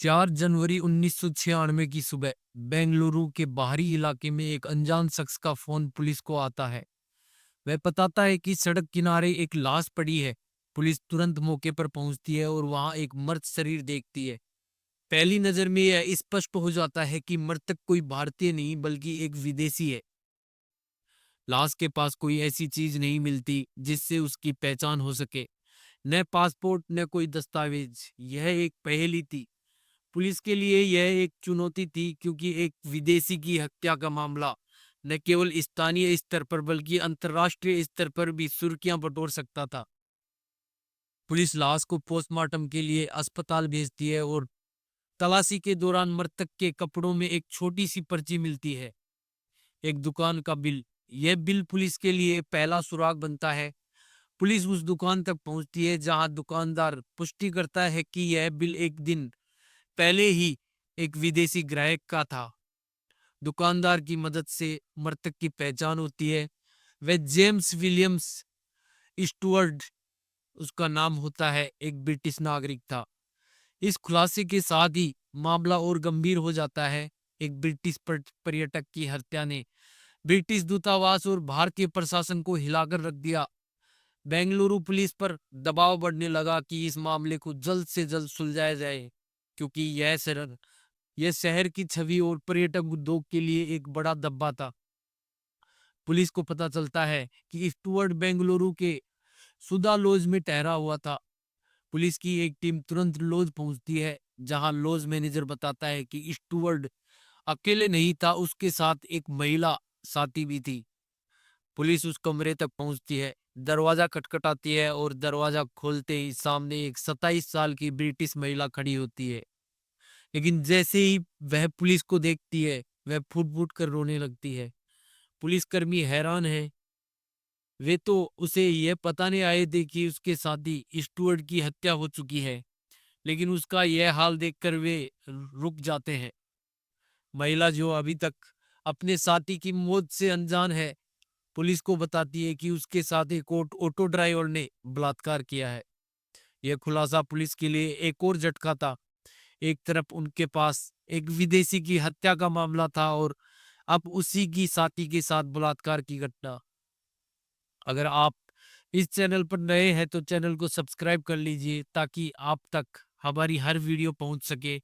4 जनवरी 1996 की सुबह बेंगलुरु के बाहरी इलाके में एक अनजान शख्स का फोन पुलिस को आता है। वह बताता है कि सड़क किनारे एक लाश पड़ी है। पुलिस तुरंत मौके पर पहुंचती है और वहां एक मृत शरीर देखती है। पहली नजर में यह स्पष्ट हो जाता है कि मृतक कोई भारतीय नहीं बल्कि एक विदेशी है। लाश के पास कोई ऐसी चीज नहीं मिलती जिससे उसकी पहचान हो सके। न पासपोर्ट न कोई दस्तावेज। यह एक पहेली थी। पुलिस के लिए यह एक चुनौती थी क्योंकि एक विदेशी की हत्या का मामला न केवल स्थानीय स्तर पर बल्कि अंतर्राष्ट्रीय स्तर पर भी सुर्खियां बटोर सकता था। पुलिस लाश को पोस्टमार्टम के लिए अस्पताल भेजती है और तलाशी के दौरान मृतक के कपड़ों में एक छोटी सी पर्ची मिलती है, एक दुकान का बिल। यह बिल पुलिस के लिए पहला सुराग बनता है। पुलिस उस दुकान तक पहुंचती है जहां दुकानदार पुष्टि करता है कि यह बिल एक दिन पहले ही एक विदेशी ग्राहक का था। दुकानदार की मदद से मृतक की पहचान होती है। वह जेम्स विलियम्स स्टुअर्ट उसका नाम होता है, एक ब्रिटिश नागरिक था। इस खुलासे के साथ ही मामला और गंभीर हो जाता है। एक ब्रिटिश पर्यटक की हत्या ने ब्रिटिश दूतावास और भारतीय प्रशासन को हिलाकर रख दिया। बेंगलुरु पुलिस पर दबाव बढ़ने लगा कि इस मामले को जल्द से जल्द सुलझाया जाए, क्योंकि यह शहर की छवि और पर्यटक उद्योग के लिए एक बड़ा धब्बा था। पुलिस को पता चलता है कि स्टुअर्ट बेंगलुरु के सुधा लॉज में ठहरा हुआ था। पुलिस की एक टीम तुरंत लॉज पहुंचती है, जहां लॉज मैनेजर बताता है कि स्टुअर्ट अकेले नहीं था, उसके साथ एक महिला साथी भी थी। पुलिस उस कमरे तक पहुंचती है, दरवाजा खटखटाती है और दरवाजा खोलते ही सामने एक 27 साल की ब्रिटिश महिला खड़ी होती है। लेकिन जैसे ही वह पुलिस को देखती है, वह फूट फूट कर रोने लगती है। पुलिसकर्मी हैरान है। वे तो उसे यह पता नहीं आए थे कि उसके साथी स्टुअर्ट की हत्या हो चुकी है, लेकिन उसका यह हाल देखकर वे रुक जाते हैं। महिला, जो अभी तक अपने साथी की मौत से अनजान है, पुलिस को बताती है कि उसके साथ एक ऑटो ड्राइवर ने बलात्कार किया है। यह खुलासा पुलिस के लिए एक और झटका था। एक तरफ उनके पास एक विदेशी की हत्या का मामला था और अब उसी की साथी के साथ बलात्कार की घटना। अगर आप इस चैनल पर नए हैं तो चैनल को सब्सक्राइब कर लीजिए ताकि आप तक हमारी हर वीडियो पहुंच सके।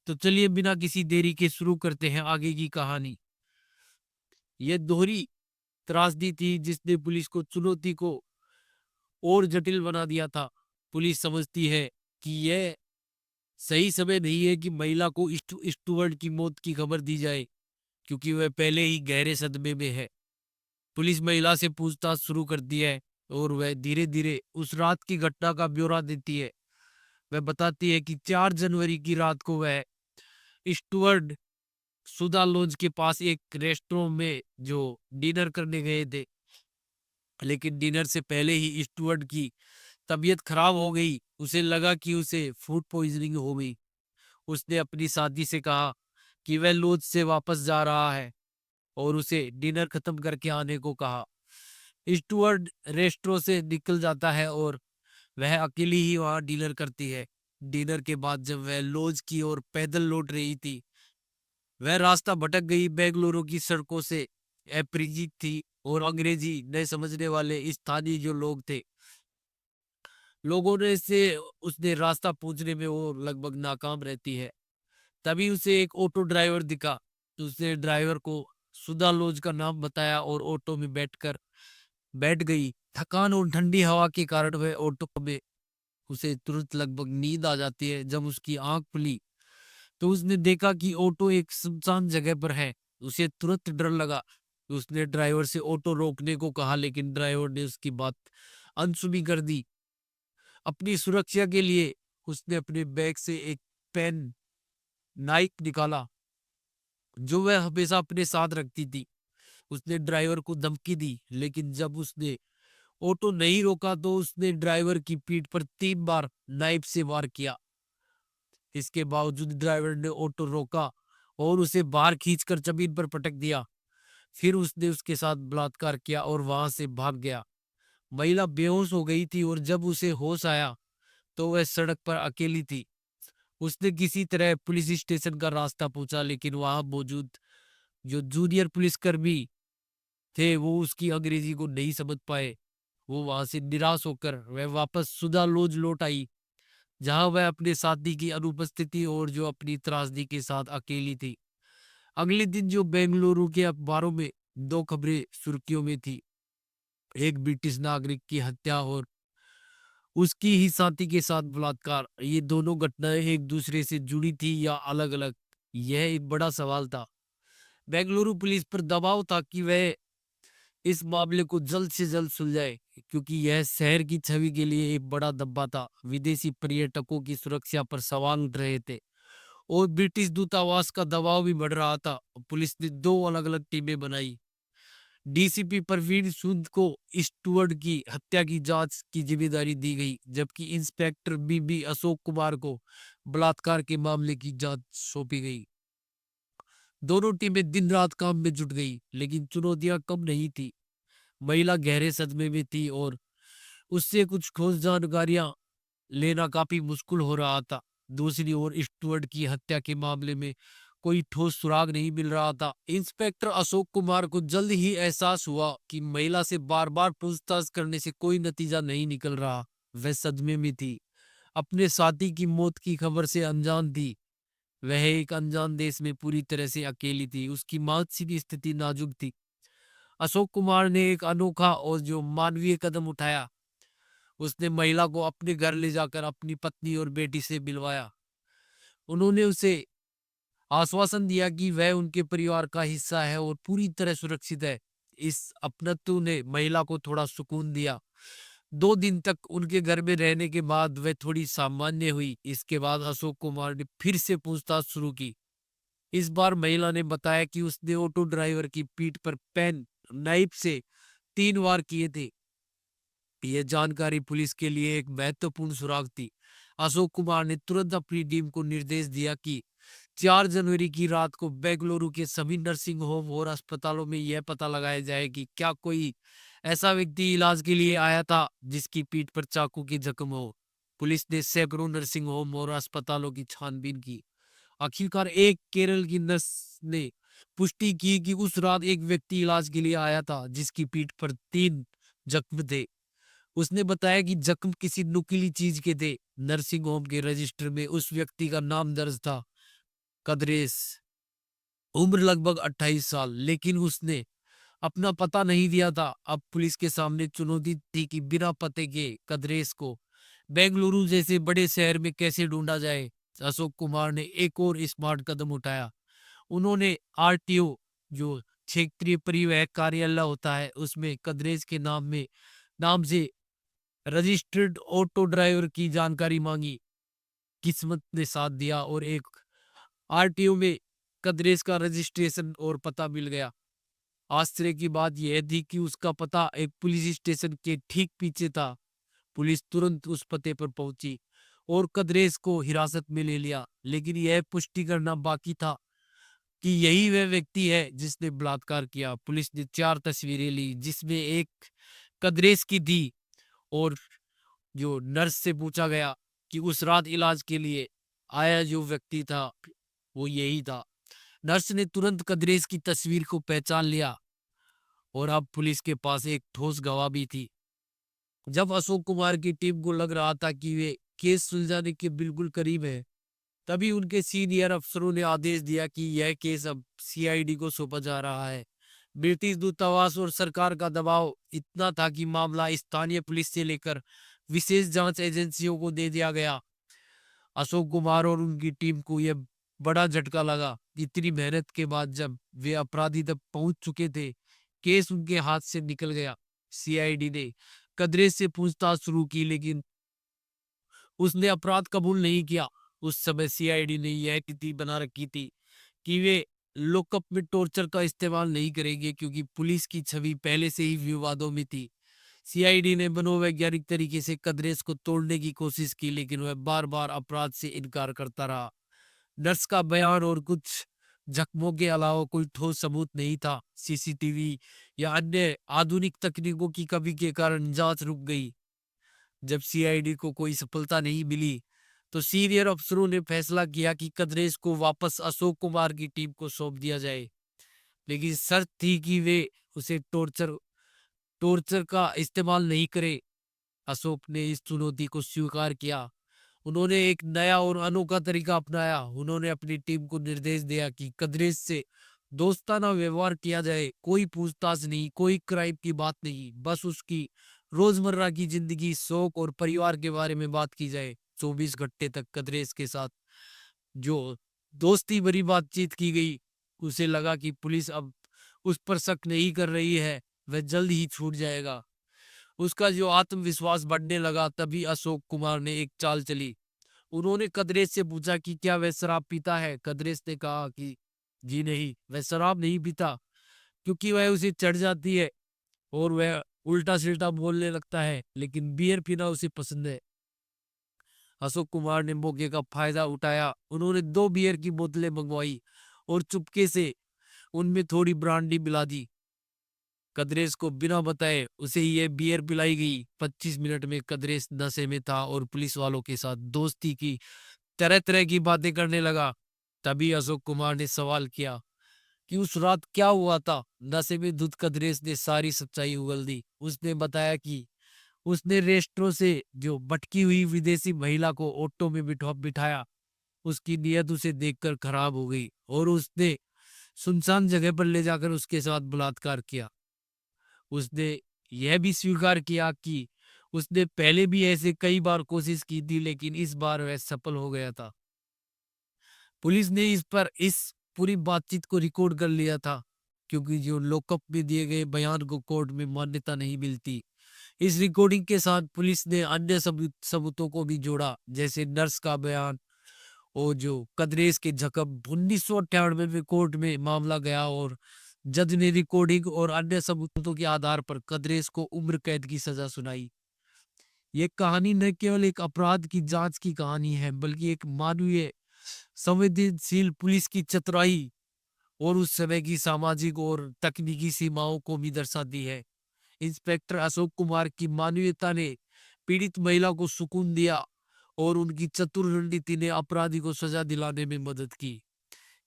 तो चलिए बिना किसी देरी के शुरू करते हैं आगे की कहानी। यह दोहरी त्रासदी थी जिसने पुलिस को चुनौती को और जटिल बना दिया था। पुलिस समझती है कि यह सही समय नहीं है कि महिला को स्टुअर्ट की मौत की खबर दी जाए, क्योंकि वह पहले ही गहरे सदमे में है। पुलिस महिला से पूछताछ शुरू करती है और वह धीरे धीरे उस रात की घटना का ब्यौरा देती है। वह बताती है कि 4 जनवरी की रात को वह स्टुअर्ट सुधा लॉज के पास एक रेस्टोरेंट में जो डिनर करने गए थे, लेकिन डिनर से पहले ही स्टुअर्ट की तबीयत खराब हो गई। उसे लगा कि उसे फूड पॉइजनिंग हो गई। उसने अपनी साथी से कहा कि वह लॉज से वापस जा रहा है और उसे डिनर खत्म करके आने को कहा। स्टुअर्ट रेस्टोरेंट से निकल जाता है और वह अकेली ही वहां डिनर करती है। डिनर के बाद जब वह लॉज की ओर पैदल लौट रही थी, वह रास्ता भटक गई। बेंगलुरु की सड़कों से अपरिचित थी और अंग्रेजी न समझने वाले स्थानीय जो लोग थे, लोगों ने से उसने रास्ता पूछने में वो लगभग नाकाम रहती है। तभी उसे एक ऑटो ड्राइवर दिखा। उसने ड्राइवर को सुधा लॉज का नाम बताया और ऑटो में बैठ गई। थकान और ठंडी हवा के कारण वह ऑटो में उसे तुरंत लगभग नींद आ जाती है। जब उसकी आंख खुली तो उसने देखा कि ऑटो एक सुनसान जगह पर है। उसे तुरंत डर लगा। उसने ड्राइवर से ऑटो रोकने को कहा, लेकिन ड्राइवर ने उसकी बात अनसुनी कर दी। अपनी सुरक्षा के लिए उसने अपने बैग से एक पेन नाइफ निकाला, जो वह हमेशा अपने साथ रखती थी। उसने ड्राइवर को धमकी दी, लेकिन जब उसने ऑटो नहीं रोका तो उसने ड्राइवर की पीठ पर 3 बार नाइफ से वार किया। इसके बावजूद ड्राइवर ने ऑटो रोका और उसे बाहर खींचकर जमीन पर पटक दिया। फिर उसने उसके साथ बलात्कार किया और वहां से भाग गया। महिला बेहोश हो गई थी और जब उसे होश आया तो वह सड़क पर अकेली थी। उसने किसी तरह पुलिस स्टेशन का रास्ता पूछा, लेकिन वहां मौजूद जो जूनियर पुलिसकर्मी थे वो उसकी अंग्रेजी को नहीं समझ पाए। वो वहां से निराश होकर वह वापस सुधा लॉज लौट आई, जहां वह अपने साथी की अनुपस्थिति और जो अपनी त्रासदी के साथ अकेली थी। अगले दिन जो बेंगलुरु के अखबारों में दो खबरें सुर्खियों में थी, एक ब्रिटिश नागरिक की हत्या और उसकी ही साथी के साथ बलात्कार। ये दोनों घटनाएं एक दूसरे से जुड़ी थी या अलग अलग, यह एक बड़ा सवाल था। बेंगलुरु पुलिस पर दबाव था कि वह इस मामले को जल्द से जल्द सुलझाए, क्योंकि यह शहर की छवि के लिए एक बड़ा धब्बा था। विदेशी पर्यटकों की सुरक्षा पर सवाल उठ रहे थे और ब्रिटिश दूतावास का दबाव भी बढ़ रहा था। पुलिस ने दो अलग अलग टीमें बनाई। डीसीपी परवीन सूद को स्टुअर्ट की हत्या की जांच की जिम्मेदारी दी गई, जबकि इंस्पेक्टर बीबी अशोक कुमार को बलात्कार के मामले की जांच सौंपी गई। दोनों टीमें दिन रात काम में जुट गई, लेकिन चुनौतियां कम नहीं थी। महिला गहरे सदमे में थी और उससे कुछ ठोस जानकारियां लेना काफी मुश्किल हो रहा था। दूसरी ओर स्टुअर्ट की हत्या के मामले में कोई ठोस सुराग नहीं मिल रहा था। इंस्पेक्टर अशोक कुमार को जल्द ही एहसास हुआ कि महिला से बार बार पूछताछ करने से कोई नतीजा नहीं निकल रहा। वह सदमे में थी, अपने साथी की मौत की खबर से अनजान थी। वह एक अनजान देश में पूरी तरह से अकेली थी। उसकी मानसिक स्थिति नाजुक थी। अशोक कुमार ने एक अनोखा और जो मानवीय कदम उठाया। उसने महिला को अपने घर ले जाकर अपनी पत्नी और बेटी से मिलवाया। उन्होंने उसे आश्वासन दिया कि वह उनके परिवार का हिस्सा है और पूरी तरह सुरक्षित है। इस अपनत्व ने महिला को थोड़ा सुकून दिया। 2 दिन तक उनके घर में रहने के बाद वह थोड़ी सामान्य हुई। इसके बाद अशोक कुमार ने फिर से पूछताछ शुरू की। इस बार महिला ने बताया कि उसने ऑटो ड्राइवर की पीठ पर पेन नाइफ से 3 वार किए थे। यह जानकारी पुलिस के लिए एक महत्वपूर्ण सुराग थी। अशोक कुमार ने तुरंत अपनी टीम को निर्देश दिया कि 4 जनवरी की रात को बेंगलुरु के सभी नर्सिंग होम और अस्पतालों में यह पता लगाया जाए कि क्या कोई ऐसा व्यक्ति इलाज के लिए आया था जिसकी पीठ पर चाकू की जख्म हो। पुलिस ने सैकड़ों नर्सिंग होम और अस्पतालों की छानबीन की। आखिरकार एक केरल की नर्स ने पुष्टि की कि उस रात एक व्यक्ति इलाज के लिए आया था जिसकी पीठ पर 3 जख्म थे। उसने बताया कि जख्म किसी नुकीली चीज के थे। नर्सिंग होम के रजिस्टर में उस व्यक्ति का नाम दर्ज था, कदरेस, उम्र लगभग 28 साल, लेकिन उसने अपना पता नहीं दिया था। अब पुलिस के सामने चुनौती थी कि बिना पते के कदरेस को बेंगलुरु जैसे बड़े शहर में कैसे ढूंढा जाए। अशोक कुमार ने एक और स्मार्ट कदम उठाया। उन्होंने आरटीओ, जो क्षेत्रीय परिवहन कार्यालय होता है, उसमें कदरेस के नाम से रजिस्टर्ड ऑटो ड्राइवर की जानकारी मांगी। किस्मत ने साथ दिया और एक आरटीओ में कदरेस का रजिस्ट्रेशन और पता मिल गया। आश्चर्य की बात यह थी कि उसका पता एक पुलिस स्टेशन के ठीक पीछे था। पुलिस तुरंत उस पते पर पहुंची और कदरेस को हिरासत में ले लिया, लेकिन यह पुष्टि करना बाकी था कि यही वह व्यक्ति है जिसने बलात्कार किया। पुलिस ने 4 तस्वीरें ली, जिसमें एक कदरेस की थी और जो नर्स से पूछा गया कि उस रात इलाज के लिए आया जो व्यक्ति था वो यही था। नर्स ने तुरंत कदरेस की तस्वीर को पहचान लिया और अब पुलिस के पास एक ठोस गवाह भी थी। जब अशोक कुमार की टीम को लग रहा था कि वे केस सुलझाने के बिल्कुल करीब है, तभी उनके सीनियर अफसरों ने आदेश दिया कि यह केस अब सीआईडी को सौंपा जा रहा है। ब्रिटिश दूतावास और सरकार का दबाव इतना था कि मामला स्थानीय पुलिस से लेकर विशेष जांच एजेंसियों को दे दिया गया। अशोक कुमार और उनकी टीम को यह बड़ा झटका लगा। इतनी मेहनत के बाद जब वे अपराधी तक पहुंच चुके थे, केस उनके हाथ से निकल गया। सीआईडी ने कदरेस से पूछताछ शुरू की, लेकिन उसने अपराध कबूल नहीं किया। उस समय सीआईडी ने यह नीति बना रखी थी कि वे लॉकअप में टॉर्चर का इस्तेमाल नहीं करेंगे, क्योंकि पुलिस की छवि पहले से ही विवादों में थी। सीआईडी ने मनोवैज्ञानिक तरीके से कदरेस को तोड़ने की कोशिश की, लेकिन वह बार बार अपराध से इनकार करता रहा। नर्स का बयान और कुछ जख्मों के अलावा कोई ठोस सबूत नहीं था। सीसीटीवी या अन्य आधुनिक तकनीकों की कमी के कारण जांच रुक गई। जब सीआईडी को कोई सफलता नहीं मिली, तो सीनियर अफसरों ने फैसला किया कि कद्रेस को वापस अशोक कुमार की टीम को सौंप दिया जाए, लेकिन शर्त थी कि वे उसे टॉर्चर टॉर्चर का इस्तेमाल नहीं करे। अशोक ने इस चुनौती को स्वीकार किया। उन्होंने एक नया और अनोखा तरीका अपनाया। उन्होंने अपनी टीम को निर्देश दिया कि कद्रेस से दोस्ताना व्यवहार किया जाए, कोई पूछताछ नहीं, कोई क्राइम की बात नहीं, बस उसकी रोजमर्रा की जिंदगी, शौक और परिवार के बारे में बात की जाए। 24 घंटे तक कद्रेस के साथ जो दोस्ती भरी बातचीत की गई, उसे लगा कि पुलिस अब उस पर शक नहीं कर रही है, वह जल्द ही छूट जाएगा। उसका जो आत्मविश्वास बढ़ने लगा, तभी अशोक कुमार ने एक चाल चली। उन्होंने कद्रेस से पूछा कि क्या वह शराब पीता है। कद्रेस ने कहा कि जी नहीं, वह शराब नहीं पीता, क्योंकि वह उसे चढ़ जाती है और वह उल्टा सिल्टा बोलने लगता है, लेकिन बियर पीना उसे पसंद है। अशोक कुमार ने मौके का फायदा उठाया। उन्होंने 2 बियर की बोतलें मंगवाई और चुपके से उनमें थोड़ी ब्रांडी मिला दी। कद्रेस को बिना बताए उसे ये बियर पिलाई गई। 25 मिनट में कद्रेस नशे में था और पुलिस वालों के साथ दोस्ती की तरह तरह की बातें करने लगा। तभी अशोक कुमार ने सवाल किया कि उस रात क्या हुआ था। नशे में धुत कद्रेस ने सारी सच्चाई उगल दी। उसने बताया कि उसने रेस्ट्रो से जो भटकी हुई विदेशी महिला को ऑटो में बिठाया। उसकी नीयत उसे देखकर खराब हो गई और उसने सुनसान जगह पर ले जाकर उसके साथ बलात्कार किया। उसने यह भी स्वीकार किया कि उसने पहले भी ऐसे कई बार कोशिश की थी, लेकिन इस बार वह सफल हो गया था। पुलिस ने इस पूरी बातचीत को रिकॉर्ड कर लिया था, क्योंकि जो लॉकअप में दिए गए बयान को कोर्ट में मान्यता नहीं मिलती। इस रिकॉर्डिंग के साथ पुलिस ने अन्य सबूतों को भी जोड़ा, जैसे नर्स का बयान और जो कद्रेस के जख्म। 1998 में कोर्ट में मामला गया और जज ने रिकॉर्डिंग और अन्य सबूतों के आधार पर कद्रेस को उम्र कैद की सजा सुनाई। ये कहानी न केवल एक अपराध की जांच की कहानी है, बल्कि एक मानवीय, संवेदनशील पुलिस की चतुराई और उस समय की सामाजिक और तकनीकी सीमाओं को भी दर्शाती है। इंस्पेक्टर अशोक कुमार की मानवीयता ने पीड़ित महिला को सुकून दिया और उनकी चतुर रणनीति ने अपराधी को सजा दिलाने में मदद की।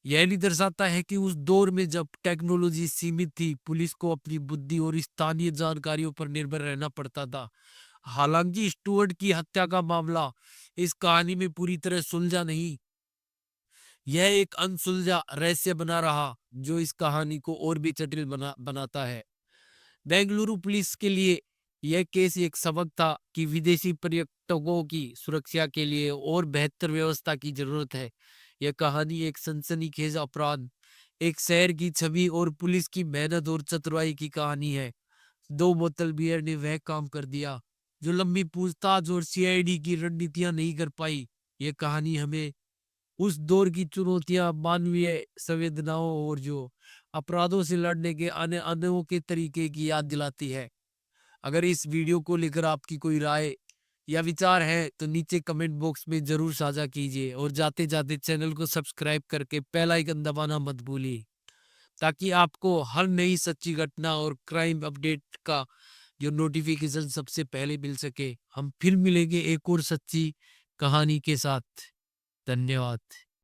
यह नहीं दर्शाता है कि उस दौर में जब टेक्नोलॉजी सीमित थी, पुलिस को अपनी बुद्धि और स्थानीय जानकारियों पर निर्भर रहना पड़ता था। हालांकि स्टुअर्ट की हत्या का मामला इस कहानी में पूरी तरह सुलझा नहीं, यह एक अनसुलझा रहस्य बना रहा, जो इस कहानी को और भी जटिल बनाता है। बेंगलुरु पुलिस के लिए यह केस एक सबक था कि विदेशी पर्यटकों की सुरक्षा के लिए और बेहतर व्यवस्था की जरूरत है। यह कहानी एक सनसनीखेज अपराध, एक शहर की छवि और पुलिस की मेहनत और चतुराई की कहानी है। 2 बोतल बियर ने वह काम कर दिया जो लंबी पूछताछ और सीआईडी की रणनीतियां नहीं कर पाई। यह कहानी हमें उस दौर की चुनौतियां, मानवीय संवेदनाओं और जो अपराधों से लड़ने के अनोखे तरीके की याद दिलाती है। अगर इस वीडियो को लेकर आपकी कोई राय या विचार है तो नीचे कमेंट बॉक्स में जरूर साझा कीजिए और जाते जाते चैनल को सब्सक्राइब करके बेल आइकन दबाना मत भूलिए, ताकि आपको हर नई सच्ची घटना और क्राइम अपडेट का जो नोटिफिकेशन सबसे पहले मिल सके। हम फिर मिलेंगे एक और सच्ची कहानी के साथ। धन्यवाद।